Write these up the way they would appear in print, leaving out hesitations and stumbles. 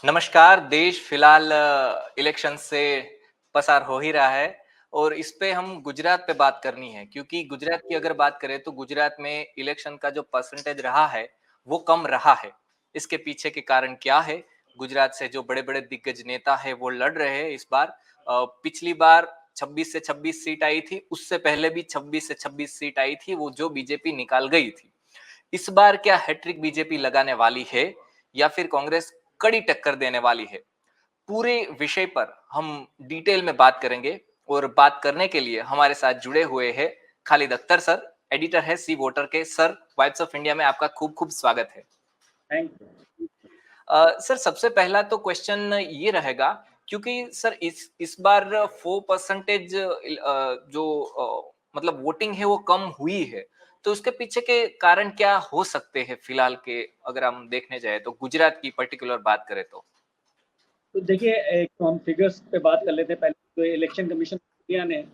नमस्कार। देश फिलहाल इलेक्शन से पसार हो ही रहा है और इस पे हम गुजरात पे बात करनी है क्योंकि गुजरात की अगर बात करें तो गुजरात में इलेक्शन का जो परसेंटेज रहा है वो कम रहा है। इसके पीछे के कारण क्या है? गुजरात से जो बड़े-बड़े दिग्गज नेता है वो लड़ रहे हैं इस बार। पिछली बार 26 से 26 सीट आई थी, उससे पहले भी 26 से 26 सीट आई थी, वो जो बीजेपी निकाल गई थी। इस बार क्या हैट्रिक बीजेपी लगाने वाली है या फिर कांग्रेस कड़ी टक्कर देने वाली है? पूरे विषय पर हम डिटेल में बात करेंगे और बात करने के लिए हमारे साथ जुड़े हुए हैं खालिद अख्तर सर, एडिटर है सी वोटर के। सर, वाइब्स ऑफ इंडिया में आपका खूब खूब स्वागत है। Thank you. सर, सबसे पहला तो क्वेश्चन ये रहेगा क्योंकि सर इस बार 4% जो मतलब वोटिंग है वो कम हुई है, तो उसके पीछे के कारण क्या हो सकते हैं फिलहाल के, अगर हम देखने जाए तो गुजरात की पर्टिकुलर बात करें तो? तो देखिए, एक तो हम फिगर्स पे बात कर लेते हैं। पहले तो इलेक्शन कमीशन ऑफ इंडिया ने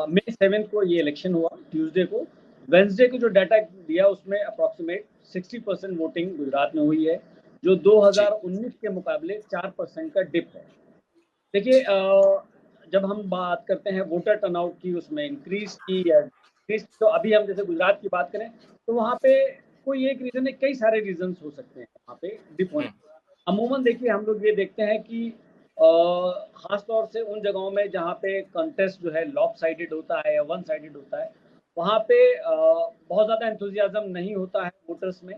मई 7 को ये इलेक्शन हुआ, ट्यूसडे को। वेंसडे को जो डाटा दिया उसमें अप्रॉक्सीमेट 60% वोटिंग गुजरात में हुई है, जो जी। 2019 के मुकाबले 4% का डिप है। देखिए, जब हम बात करते हैं वोटर टर्नआउट की, उसमें इंक्रीज की या डिक्रीज, तो अभी हम जैसे गुजरात की बात करें तो वहाँ पे कोई एक रीज़न है, कई सारे रीज़न्स हो सकते हैं वहाँ पे डिप होने। हुँ, अमूमन देखिए, हम लोग ये देखते हैं कि ख़ास तौर से उन जगहों में जहाँ पे कंटेस्ट जो है लॉपसाइडेड होता है या वन साइडेड होता है, वहाँ पे बहुत ज़्यादा एंथुसियाज़्म नहीं होता है वोटर्स में,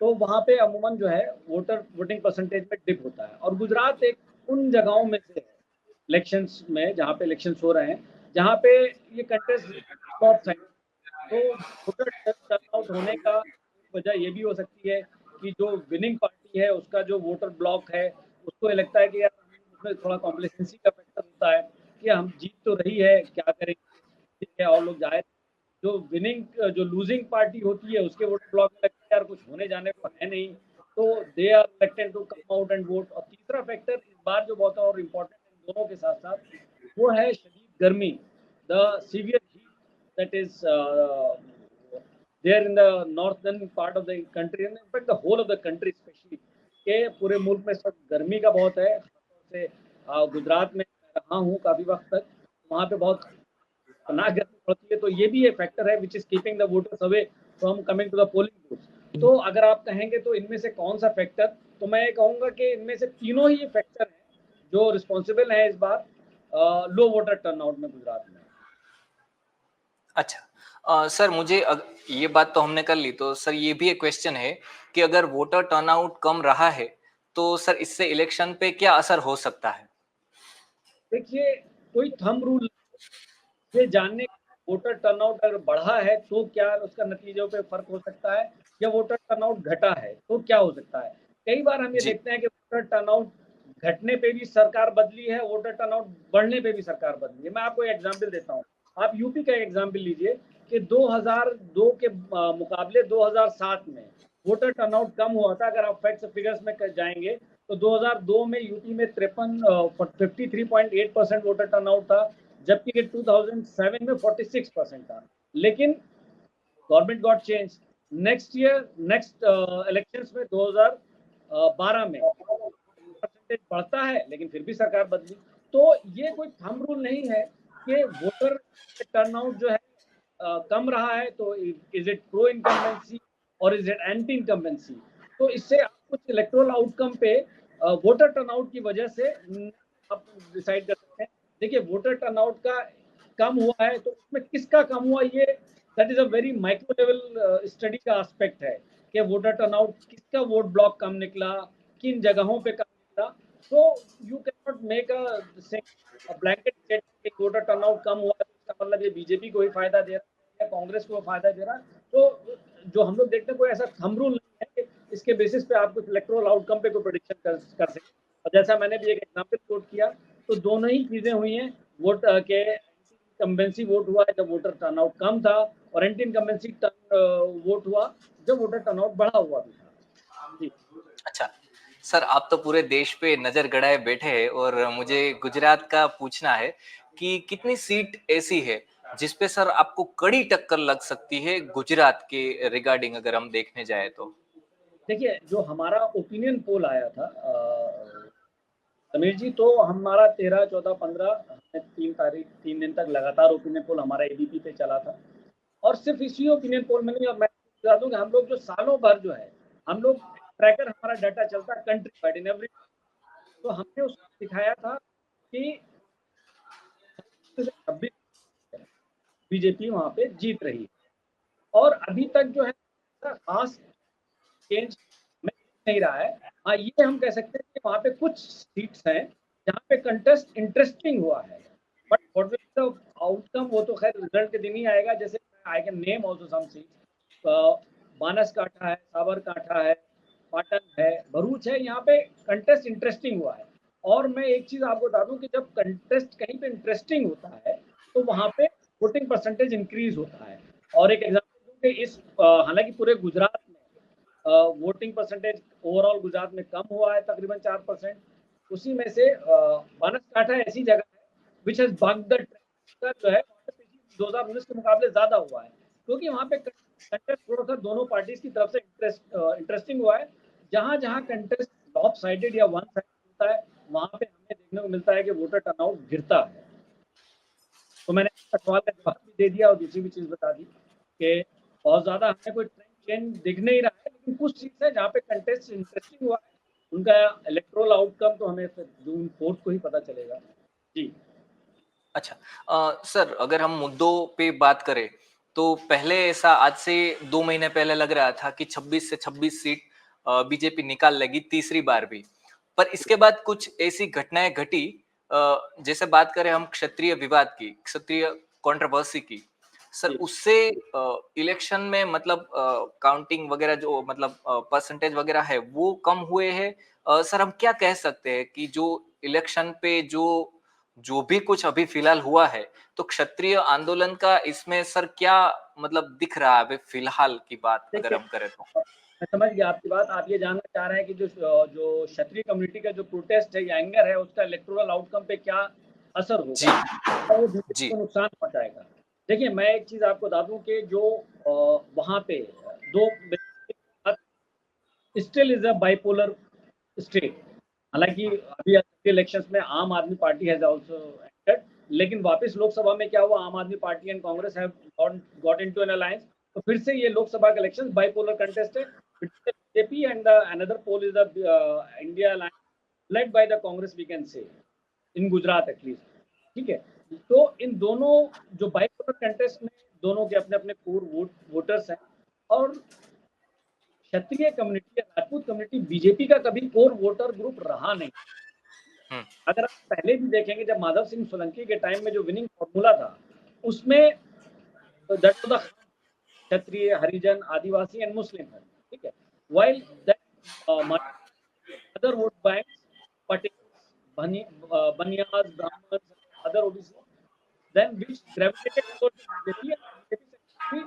तो वहाँ पे अमूमन जो है वोटिंग परसेंटेज में डिप होता है। और गुजरात एक उन जगहों में से है इलेक्शंस में, जहाँ पे इलेक्शंस हो रहे हैं, जहाँ पे ये कंटेस्ट लॉपसाइडेड, तो वोटर टर्नआउट होने का वजह ये भी हो सकती है कि जो विनिंग पार्टी है उसका जो वोटर ब्लॉक है, उसको ये लगता है कि यार उसमें थोड़ा कॉम्प्लेसेंसी का फैक्टर होता है कि हम जीत तो रही है, क्या करेंगे, ठीक है और लोग जाए। जो लूजिंग पार्टी होती है उसके वोटर ब्लॉक में लगता है यार कुछ होने जाने को है नहीं, तो they are reluctant to come out and vote. और तीसरा फैक्टर इस बार जो बहुत और इम्पोर्टेंट है इन दोनों के साथ साथ, वो है शदीद गर्मी, the severe heat that is there in the northern part of the country, and in fact the whole of the country especially, के पूरे मुल्क में इस वक्त गर्मी का बहुत है। खासतौर से गुजरात में मैं रहा हूँ काफ़ी वक्त तक, वहाँ पे बहुत खतरनाक गर्मी पड़ती है, तो ये भी एक फैक्टर है which is keeping the voters away from coming to the polling booths. तो अगर आप कहेंगे तो इनमें से कौन सा फैक्टर, तो मैं ये कहूँगा कि इनमें से तीनों ही फैक्टर हैं जो रिस्पॉन्सिबल हैं इस बार लो वोटर टर्नआउट में गुजरात में। अच्छा। सर, मुझे ये बात तो हमने कर ली, तो सर ये भी एक क्वेश्चन है कि अगर वोटर टर्नआउट कम रहा है, तो सर इससे इलेक्शन पे क्या असर हो सकता है? देखिए, कोई थंब रूल ये जानने, वोटर टर्नआउट अगर बढ़ा है तो क्या उसका नतीजों पे फ़र्क हो सकता है, या वोटर टर्नआउट घटा है तो क्या हो सकता है। कई बार हम ये जी। देखते हैं कि वोटर टर्नआउट घटने पे भी सरकार बदली है, वोटर टर्नआउट बढ़ने पे भी सरकार बदली है। मैं आपको एक एग्ज़ाम्पल देता हूँ। आप यूपी का एक एग्ज़ाम्पल लीजिए कि 2002 के मुकाबले 2007 में वोटर टर्नआउट कम हुआ था। अगर आप फैक्ट्स फिगर्स में जाएँगे तो 2002 में यूपी में 53.8% वोटर टर्नआउट था, जबकि 2007 में 46% था। लेकिन government got change next elections में 2012 में परसेंटेज बढ़ता है, लेकिन फिर भी सरकार बदली। तो ये कोई थंब रूल नहीं है कि वोटर टर्नआउट जो है कम रहा है तो इज इट प्रो इनकम्बेंसी और इज इट एंटी इनकम्बेंसी। तो इससे आप कुछ इलेक्टोरल आउटकम पे वोटर टर्नआउट की वजह से आप डिसाइड कर सकते हैं। देखिए, वोटर टर्नआउट का कम हुआ है तो उसमें किसका कम हुआ, ये that is a very micro level study का एस्पेक्ट है कि वोटर टर्नआउट किसका वोट ब्लॉक कम निकला, किन जगहों पे कम निकला। तो you can not make a blanket statement कि वोटर टर्नआउट कम हुआ तो इसका मतलब ये बीजेपी को ही फायदा दे रहा है या कांग्रेस को फायदा दे रहा है। तो जो हम लोग देखते हैं, कोई ऐसा थंब रूल नहीं है कि इसके बेसिस पे आप कुछ इलेक्टोरल आउटकम पे कोई प्रेडिक्शन कर सकें। और जैसा मैंने भी एक एग्जाम्पल कोट किया, तो दोनों ही चीजें हुई हैं। वोट के इनकम्बेंसी वोट हुआ है जब वोटर टर्नआउट कम था, और एंटी इनकम्बेंसी वोट हुआ जब वोटर टर्नआउट बढ़ा हुआ भी था। जी। अच्छा। सर, आप तो पूरे देश पे नज़र गड़ाए बैठे हैं और मुझे गुजरात का पूछना है कि कितनी सीट ऐसी है जिस पे सर आपको कड़ी टक्कर लग सकती है गुजरात के रिगार्डिंग, अगर हम देखने जाए तो? देखिए, जो हमारा ओपिनियन पोल आया था समीर जी, तो हमारा 13, 14, 15 3 दिन तक लगातार ओपिनियन पोल हमारा एबीपी पे चला था। और सिर्फ इसी ओपिनियन पोल में नहीं, और मैं बता दूं कि हम लोग जो सालों भर जो है, हम लोग ट्रैकर, हमारा डाटा चलता है कंट्री वाइड इन एवरी। तो हमने उसको दिखाया था कि 26 बीजेपी वहां पे जीत रही है। और अभी तक जो है खास चेंज नहीं रहा है। हाँ, ये हम कह सकते हैं कि वहाँ पे कुछ सीट्स हैं जहाँ पे कंटेस्ट इंटरेस्टिंग हुआ है, but what will the outcome, वो तो खैर रिजल्ट के दिन ही आएगा। जैसे I can name also some seats, Banaskantha है, साबरकाठा है, पाटन है, भरूच है, यहाँ पे कंटेस्ट इंटरेस्टिंग हुआ है। और मैं एक चीज आपको बता दूं कि जब कंटेस्ट कहीं पे इंटरेस्टिंग होता है तो वहाँ पे वोटिंग परसेंटेज इंक्रीज होता है। और एक एग्जाम्पल दूं कि हालांकि पूरे गुजरात में वोटिंग परसेंटेज ओवरऑल गुजरात में कम हुआ है तकरीबन 4%। उसी में से बनासकाठा ऐसी जगह है which has bugged the trend, जो है 2019 के मुकाबले ज्यादा हुआ है, क्योंकि वहाँ पे कंटेस्ट थोड़ा सा दोनों पार्टीज की तरफ से इंटरेस्टिंग हुआ है। जहां जहां कंटेस्ट लॉप साइडेड या वन साइडेड होता है, वहां पे हमें देखने को मिलता है कि वोटर टर्नआउट गिरता है। तो मैंने सवाल का जवाब भी दे दिया और दूसरी भी चीज बता दी कि बहुत ज्यादा हमें कोई ट्रेंड चेंज दिख नहीं रहा है, लेकिन कुछ चीज है जहाँ पे कंटेस्ट इंटरेस्टिंग हुआ है। उनका इलेक्टोरल आउटकम तो हमें फिर जून 4 को ही पता चलेगा। जी। अच्छा, सर अगर हम मुद्दों पे बात करें तो पहले ऐसा आज से 2 महीने पहले लग रहा था कि 26 से 26 सीट बीजेपी निकाल लेगी तीसरी बार भी। पर इसके बाद कुछ ऐसी घटनाएं घटी, जैसे बात करें हम क्षत्रिय विवाद की, क्षत्रिय कंट्रोवर्सी की, सर जी। उससे इलेक्शन में मतलब काउंटिंग वगैरह जो मतलब परसेंटेज वगैरह है वो कम हुए हैं। सर हम क्या कह सकते हैं कि जो इलेक्शन पे जो भी कुछ अभी फिलहाल हुआ है, तो क्षत्रिय आंदोलन का इसमें सर क्या मतलब दिख रहा है अभी फिलहाल की बात अगर देखिए, हम करें तो? मैं समझ गया आपकी बात। आप ये जानना चाह रहे हैं कि जो जो क्षत्रिय कम्युनिटी का जो प्रोटेस्ट है या एंगर है, उसका इलेक्टोरल आउटकम पे क्या असर जी, होगा, और वो बीजेपी जी, को नुकसान पहुंचाएगा। देखिए, मैं एक चीज आपको बता दूं कि जो वहां पे दो, still is a bipolar state. हालांकि अभी इलेक्शंस में आम Aadmi party has also entered, लेकिन वापस लोकसभा में क्या हुआ, Aam Aadmi Party and Congress have got into an alliance. तो फिर से ये लोकसभा के इलेक्शंस बाइपोलर कंटेस्ट है, BJP and another pole is the India alliance led by the Congress, we can say, in Gujarat at least. ठीक है। तो इन दोनों जो बाइपोलर कंटेस्ट में दोनों के अपने अपने कोर वोटर्स हैं। और क्षत्रिय कम्युनिटी या राजपूत कम्युनिटी बीजेपी का कभी कोर वोटर ग्रुप रहा नहीं। हम्म, अगर आप पहले भी देखेंगे, जब माधव सिंह सोलंकी के टाइम में जो विनिंग फॉर्मूला था, उसमें that was the Kshatriya, Harijan, Adivasi and Muslim है। ठीक है। While that other vote banks, Patel, Banias, Brahmin, other OBC, then which gravitated towards the BJP, and BJP successfully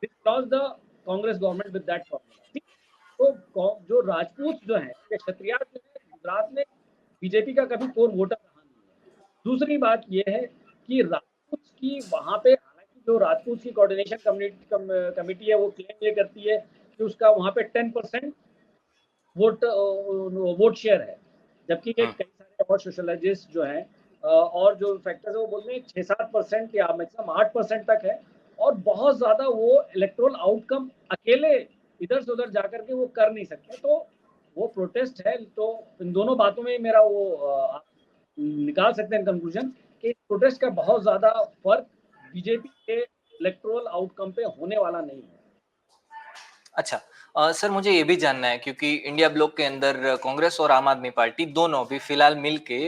dislodged the Congress government with that formula. ठीक। तो जो राजपूत जो है या क्षत्रिय जो है गुजरात में बीजेपी का कभी कोर वोटर रहा नहीं है। दूसरी बात यह है कि राजपूत की वहां पे, हालांकि जो राजपूत की कोऑर्डिनेशन कमेटी है वो क्लेम ये करती है कि उसका वहां पे 10% वोट शेयर है, जबकि ये हम्म, कई सारे और सोशलॉजिस्ट जो हैं और जो फैक्टर्स है वो बोलते हैं 6-7% या मैक्सिमम 8% तक है। और बहुत ज्यादा वो इलेक्टोरल आउटकम अकेले इधर से उधर जाकर के वो कर नहीं सकते। तो वो प्रोटेस्ट है। तो इन दोनों बातों में मेरा वो आप निकाल सकते हैं कंक्लूजन कि प्रोटेस्ट का बहुत ज्यादा फर्क बीजेपी के इलेक्टोरल आउटकम पे होने वाला नहीं है। अच्छा, सर मुझे ये भी जानना है क्योंकि इंडिया ब्लॉक के अंदर कांग्रेस और आम आदमी पार्टी दोनों भी फिलहाल मिलके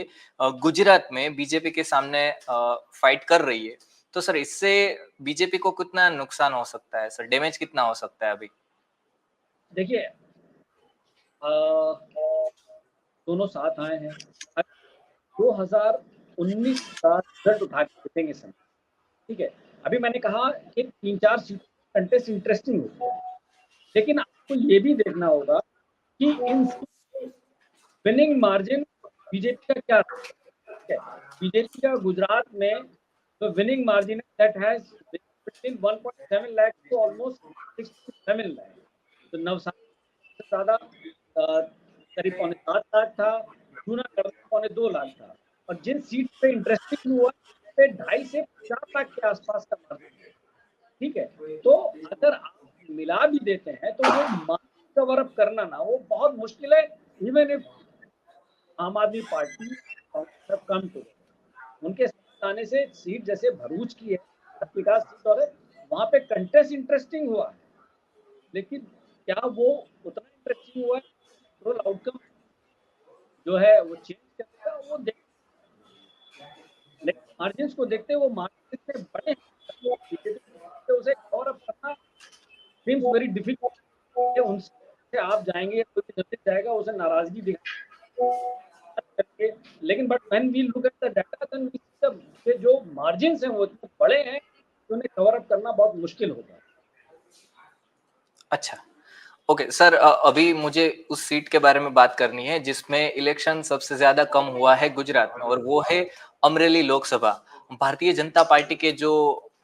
गुजरात में बीजेपी के सामने फाइट कर रही है। तो सर इससे बीजेपी को कितना नुकसान हो सकता है, सर डैमेज कितना हो सकता है अभी? देखिए, दोनों साथ आए हैं। 2019 का रिजल्ट उठा के देखेंगे समय। ठीक है। अभी मैंने कहा कि 3-4 सीटों कंटेस्ट इंटरेस्टिंग होती है, लेकिन आपको ये भी देखना होगा कि इन विनिंग मार्जिन बीजेपी का क्या है। बीजेपी का गुजरात में जो विनिंग मार्जिन है that has between 1.7 lakh to almost 6.7 lakh. तो नवसारी से ज्यादा करीब 6.25 लाख था, जूनागढ़ में 2 लाख था और जिन सीट पे इंटरेस्टिंग हुआ पे 2.5 से 50 लाख के आसपास का मार्जिन है, ठीक है? तो अगर आप मिला भी देते हैं तो वो मार्जिन कवर अप करना ना वो बहुत मुश्किल है। इवन इफ आम Aadmi party Congress come to उनके साथ आने से सीट जैसे भरूच की है, विकास सीट और है, वहाँ पे कंटेस्ट इंटरेस्टिंग हुआ है, लेकिन क्या वो उतना इंटरेस्टिंग हुआ है? ओवरऑल आउटकम जो है वो चेंज करेगा वो देख, लेकिन मार्जिन्स को देखते वो मार्जिन इतने बड़े हैं बीजेपी उसे कवर अप करना सीम्स वेरी डिफिकल्ट। उनसे आप जाएंगे कोई भी जनता जाएगा उसे नाराजगी दिखाएंगे, लेकिन but when we look at the data then we see the जो मार्जिन्स हैं वो इतने बड़े हैं कि उन्हें कवर अप करना बहुत मुश्किल होगा। अच्छा, ओके सर, अभी मुझे उस सीट के बारे में बात करनी है जिसमें इलेक्शन सबसे ज्यादा कम हुआ है गुजरात में, और वो है अमरेली लोकसभा। भारतीय जनता पार्टी के जो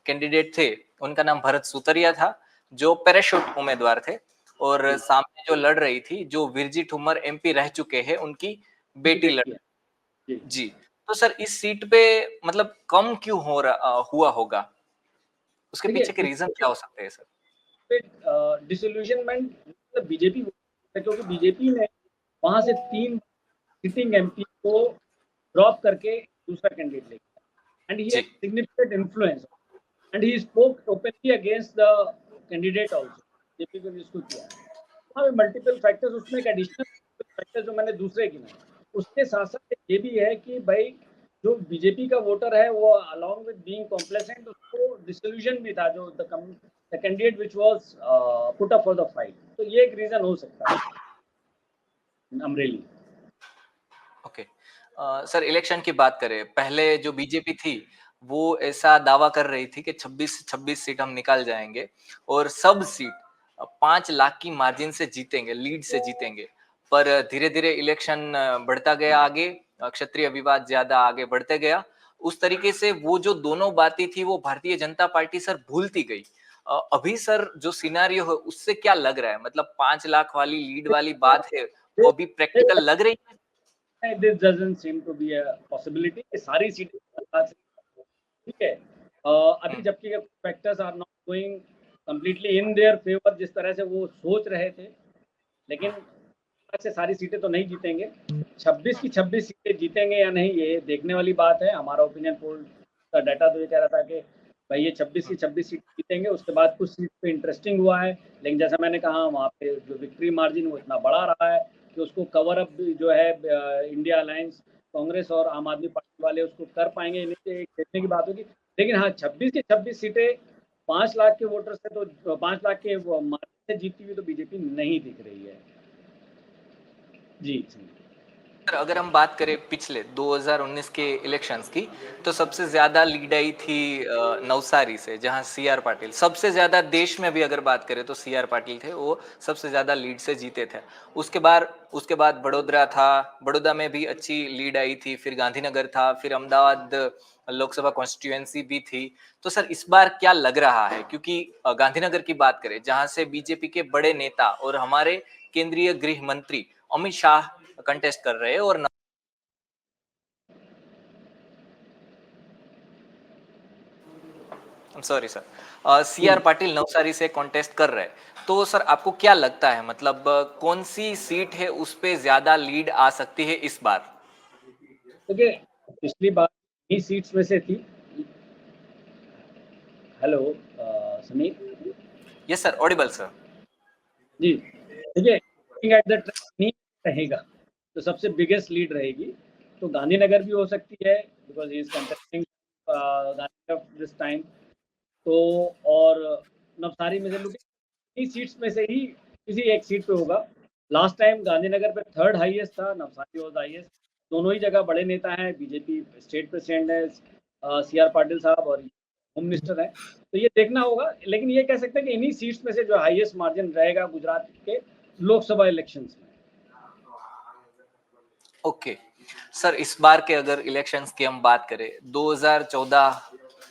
कैंडिडेट थे उनका नाम भरत सुतरिया था, जो पैराशूट उम्मीदवार थे, और सामने जो लड़ रही थी, जो विरजी ठुम्मर एमपी रह चुके हैं, उनकी बेटी लड़ जी जी। तो सर इस सीट पे मतलब कम क्यों हुआ होगा, उसके पीछे के देखिए रीजन क्या हो सकते हैं सर? डिसइल्यूशनमेंट मतलब बीजेपी, क्योंकि बीजेपी ने वहां से 3 सिटिंग एमपी को ड्रॉप करके दूसरा कैंडिडेट ले गया एंड ही हैड जी significant influence and he spoke openly against the candidate also. BJP को जिसको किया है वहाँ पे मल्टीपल फैक्टर्स, उसमें एक एडिशनल फैक्टर जो मैंने दूसरे गिनाए, उसके साथ साथ ये भी है कि भाई जो बीजेपी का वोटर है वो अलॉन्ग विद बीइंग कॉम्प्लेसेंट उसको डिसोल्यूशन भी था जो the candidate which was put up for the fight, तो ये एक रीजन हो सकता है अमरेली। ओके। सर इलेक्शन की बात करें, पहले जो बीजेपी थी वो ऐसा दावा कर रही थी कि 26 से 26 सीट हम निकाल जाएंगे और सब सीट 5 लाख की मार्जिन से जीतेंगे, लीड से जीतेंगे। पर धीरे धीरे इलेक्शन बढ़ता गया आगे, क्षत्रिय विवाद ज्यादा आगे बढ़ते गया। उस तरीके से वो जो दोनों बातें थी वो भारतीय जनता पार्टी सर भूलती गई। अभी सर जो सिनारियो है उससे क्या लग रहा है, मतलब 5 लाख वाली लीड वाली बात है वो अभी प्रैक्टिकल लग रही है? This doesn't seem to be a possibility कि सारी सीटें, ठीक है। अभी हम्म, जबकि factors are not going completely in their favour जिस तरह से वो सोच रहे थे, लेकिन से सारी सीटें तो नहीं जीतेंगे। 26 की 26 सीटें जीतेंगे या नहीं ये देखने वाली बात है। हमारा ओपिनियन पोल का डाटा तो ये कह रहा था कि भाई ये 26 की 26 सीट जीतेंगे। उसके बाद कुछ सीट पे इंटरेस्टिंग हुआ है, लेकिन जैसा मैंने कहा वहाँ पे जो विक्ट्री मार्जिन वो इतना बड़ा रहा है कि उसको कवर अप जो है इंडिया अलायंस कांग्रेस और आम आदमी पार्टी वाले उसको कर पाएंगे, इन्हें एक देखने की बात होगी। लेकिन हाँ 26 की 26 सीटें 5 लाख के वोटर से तो 5 लाख के मार्जिन से जीतती हुई तो बीजेपी नहीं दिख रही है। जी सर अगर हम बात करें पिछले 2019 के इलेक्शंस की, तो सबसे ज्यादा लीड आई थी नवसारी से, जहां सी आर पाटिल सबसे ज्यादा, देश में भी अगर बात करें तो सी आर पाटिल थे, वो सबसे ज्यादा लीड से जीते थे। उसके बाद बड़ोदरा था, बड़ौदा में भी अच्छी लीड आई थी, फिर गांधीनगर था, फिर अहमदाबाद लोकसभा कॉन्स्टिट्यूएंसी भी थी। तो सर इस बार क्या लग रहा है, क्योंकि गांधीनगर की बात करें जहां से बीजेपी के बड़े नेता और हमारे केंद्रीय गृह मंत्री अमित शाह कंटेस्ट कर रहे हैं, और sorry sir, C R ji. Patil Navsari से कॉन्टेस्ट कर रहे हैं। तो सर आपको क्या लगता है, मतलब कौन सी सीट है उस पे ज्यादा लीड आ सकती है इस बार? देखिए पिछली बार ही सीट्स में से थी। Hello Sameer. Yes sir, audible sir. जी देखिए लुकिंग एट द ट्रेंड नहीं रहेगा तो सबसे बिगेस्ट लीड रहेगी तो गांधीनगर भी हो सकती है because he is contesting Gandhinagar this time. तो और नवसारी में से लुकिंग सीट्स में से ही किसी एक सीट पे होगा। लास्ट टाइम गांधीनगर पे थर्ड हाईएस्ट था, नवसारी वाज हाईएस्ट। दोनों ही जगह बड़े नेता हैं, बीजेपी स्टेट प्रेसिडेंट है सी आर पाटिल साहब और होम मिनिस्टर हैं। तो ये देखना होगा, लेकिन ये कह सकते हैं कि इन्हीं सीट्स में से जो हाईएस्ट मार्जिन रहेगा गुजरात के लोकसभा इलेक्शंस में। ओके सर, इस बार के अगर इलेक्शंस की हम बात करें, 2014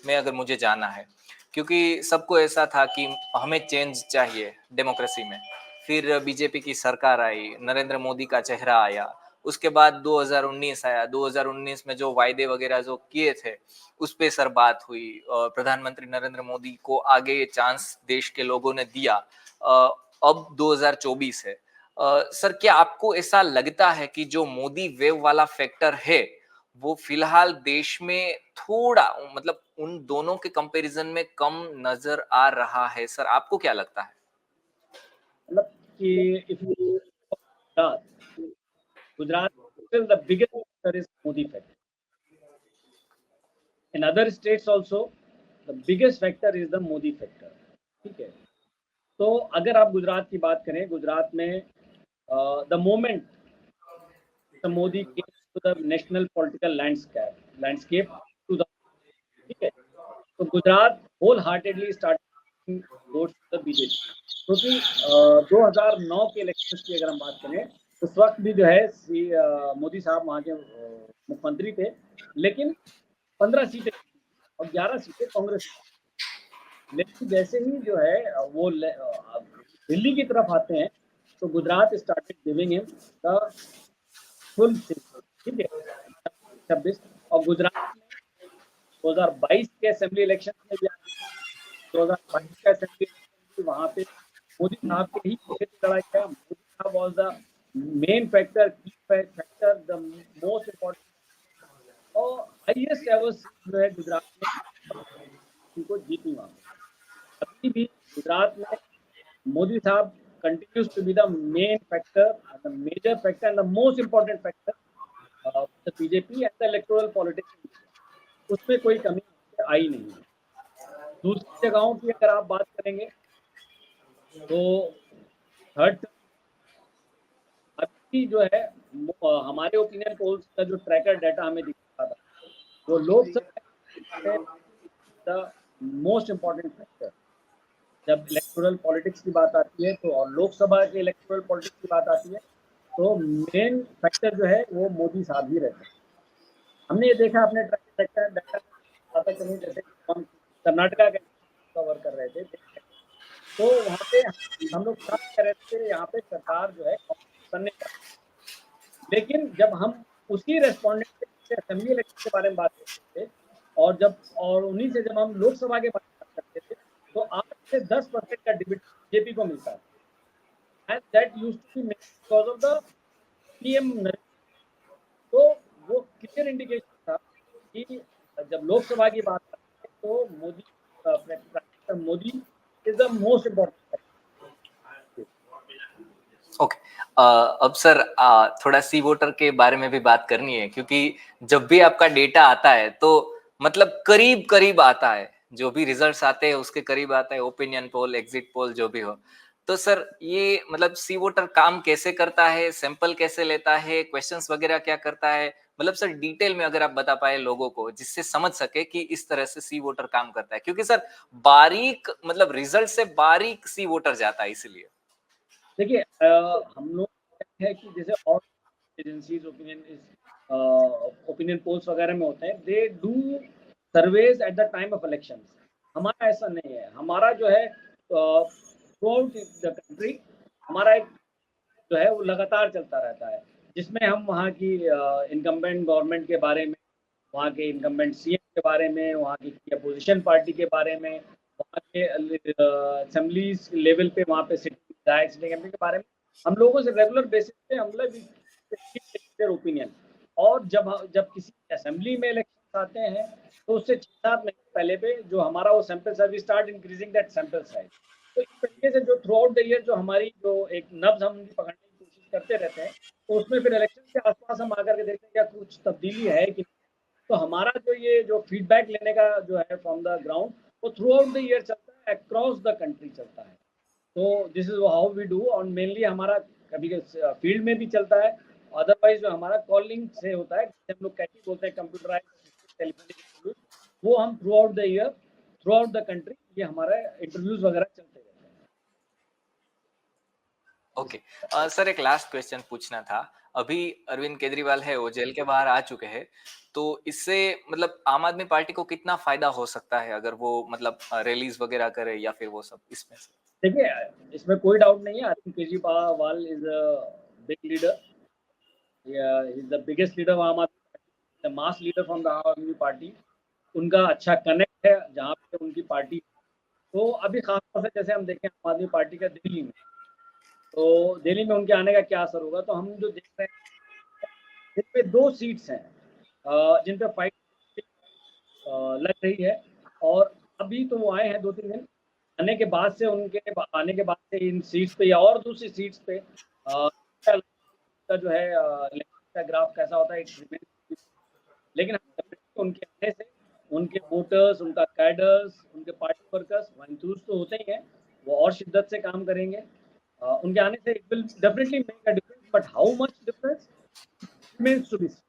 में अगर मुझे जाना है, क्योंकि सबको ऐसा था कि हमें चेंज चाहिए डेमोक्रेसी में। फिर बीजेपी की सरकार आई, नरेंद्र मोदी का चेहरा आया, उसके बाद 2019 आया, 2019 में जो वायदे वगैरह जो किए थे, उस पे सर बात हुई। प्रधानमंत्री नरेंद्र मोदी को आगे ये चांस देश के लोगों ने दिया। अब 2024 है। सर क्या आपको ऐसा लगता है कि जो मोदी वेव वाला फैक्टर है, वो फिलहाल देश में थोड़ा मतलब उन दोनों के कंपैरिजन में कम नजर आ रहा है? सर आपको क्या लगता है? मतलब कि if Gujarat Gujarat still the biggest factor is Modi factor. In other states also, the biggest factor is the Modi factor. ठीक है, तो अगर आप गुजरात की बात करें, गुजरात में the moment the Modi came to the national political landscape to the, ठीक है, तो Gujarat wholeheartedly start votes the BJP, क्योंकि 2009 के इलेक्शंस की अगर हम बात करें, उस वक्त भी जो है मोदी साहब वहाँ के मुख्यमंत्री थे, लेकिन 15 सीटें और 11 सीटें कांग्रेस, लेकिन जैसे ही जो है वो दिल्ली की तरफ आते हैं, तो Gujarat started giving him the full seat, ठीक है, 26। और गुजरात में 2022 के असेंबली इलेक्शन में भी 2022 का असेंबली इलेक्शन भी वहाँ पे मोदी साहब के ही पीछे से लड़ा गया। मोदी साहब वाज द मेन फैक्टर, की फैक्टर, द मोस्ट इम्पोर्टेंट और हाईएस्ट एवर जो है गुजरात में उनको जीती वहाँ। अभी भी गुजरात में मोदी साहब continues to be the main factor and the major factor and the most important factor of the BJP and the electoral politics। उसमें कोई कमी आई नहीं है। दूसरी जगहों की अगर आप बात करेंगे तो थर्ड अभी जो है हमारे ओपिनियन पोल्स का जो ट्रैकर डाटा हमें दिख रहा था, वो Lok Sabha the most important factor. जब इलेक्टोरल पॉलिटिक्स की बात आती है तो और लोकसभा के इलेक्टोरल पॉलिटिक्स की बात आती है, तो मेन फैक्टर जो है वो मोदी साहब ही रहते हैं। हमने ये देखा अपने ट्रैक्टर डाटा बात करें, जैसे हम कर्नाटका का कवर कर रहे थे, तो वहाँ पे हम लोग बात कर रहे थे यहाँ पे सरकार जो है करने का, लेकिन जब हम उसी रेस्पोंडेंट से असेंबली इलेक्शन के बारे में बात करते थे और उन्हीं से जब हम लोकसभा के बारे में बात करते थे, तो 8 से 10% का डिबेट बीजेपी को मिलता है, and that used to be because of the PM. तो वो क्लियर इंडिकेशन था कि जब लोकसभा की बात करते हैं तो Modi is the most important. Okay. अब सर थोड़ा सी वोटर के बारे में भी बात करनी है, क्योंकि जब भी आपका डेटा आता है तो मतलब करीब करीब आता है, जो भी रिजल्ट्स आते हैं उसके करीब आता है, ओपिनियन पोल, एग्जिट पोल जो भी हो। तो सर ये मतलब सी वोटर काम कैसे करता है, सैंपल कैसे लेता है, क्वेश्चंस वगैरह क्या करता है, मतलब सर डिटेल में अगर आप बता पाए लोगों को, जिससे समझ सके कि इस तरह से सी वोटर काम करता है, क्योंकि सर बारीक मतलब रिजल्ट से बारीक सी वोटर जाता है इसलिए। देखिए हम लोग है कि जैसे और एजेंसीज ओपिनियन पोल्स वगैरह में होते हैं, they do surveys at the time of elections. हमारा ऐसा नहीं है, हमारा जो है थ्रू आउट द कंट्री हमारा एक जो है वो लगातार चलता रहता है, जिसमें हम वहाँ की इनकम्बेंट गवर्नमेंट के बारे में, वहाँ के इनकम्बेंट सीएम के बारे में, वहाँ की अपोजिशन पार्टी के बारे में, वहाँ के असेंबलीज लेवल पे वहाँ पे सिटिंग के बारे में हम लोगों से रेगुलर बेसिस पे हम लोग ओपिनियन। और जब किसी असेंबली में इलेक्शन आते हैं तो उससे 6-7 महीने पहले पे जो हमारा वो sample size, we start increasing that sample size. तो इस तरीके से जो थ्रू आउट द ईयर जो हमारी जो एक नब्ज हम पकड़ने की कोशिश करते रहते हैं, तो उसमें फिर इलेक्शन के आसपास हम आकर के देखते हैं क्या कुछ तब्दीली है कि। तो हमारा जो फीडबैक लेने का जो है फ्रॉम द ग्राउंड, वो थ्रू आउट द ईयर चलता है, अक्रॉस द कंट्री चलता है। तो this is how we do, और मेनली हमारा कभी फील्ड में भी चलता है, अदरवाइज जो हमारा कॉलिंग से होता है, हम लोग कैटी बोलते हैं, कंप्यूटराइज्ड टेलीफोनिक, वो हम through out the year, through out the country ये हमारा इंटरव्यूज वगैरह चलते रहते हैं। ओके। सर एक लास्ट क्वेश्चन पूछना था। अभी अरविंद केजरीवाल है वो जेल के बाहर आ चुके हैं, तो इससे मतलब आम आदमी पार्टी को कितना फायदा हो सकता है अगर वो मतलब रैलीज वगैरह करे या फिर वो सब इसमें से? देखिए इसमें कोई डाउट नहीं है, Arvind Kejriwal is a big leader, is the biggest leader of Aam Aadmi Party, the mass leader from the Aam Aadmi party. उनका अच्छा कनेक्ट है जहाँ पे उनकी पार्टी। तो अभी खासतौर से जैसे हम देखें आम आदमी पार्टी का दिल्ली में, तो दिल्ली में उनके आने का क्या असर होगा, तो हम जो देख रहे हैं जिनपे 2 सीट्स हैं जिन पे फाइट लग रही है, और अभी तो वो आए हैं 2-3 दिन, आने के बाद से इन सीट्स पे या और दूसरी सीट्स पे का जो है इलेक्शन का ग्राफ कैसा होता है, इट रिमेंस। लेकिन उनके आने से उनके वोटर्स, उनका कैडर्स, उनके पार्टी वर्कर्स एंथुसियास्ट तो होते ही हैं, वो और शिद्दत से काम करेंगे। उनके आने से it will definitely make a difference, but how much difference remains to be seen.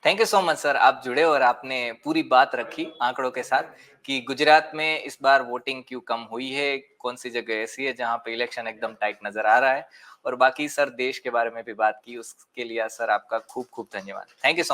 Thank you so much sir, आप जुड़े और आपने पूरी बात रखी आंकड़ों के साथ कि गुजरात में इस बार वोटिंग क्यों कम हुई है, कौन सी जगह ऐसी है जहां पे इलेक्शन एकदम टाइट नजर आ रहा है, और बाकी सर देश के बारे में भी बात की, उसके लिए सर आपका खूब खूब धन्यवाद। Thank you so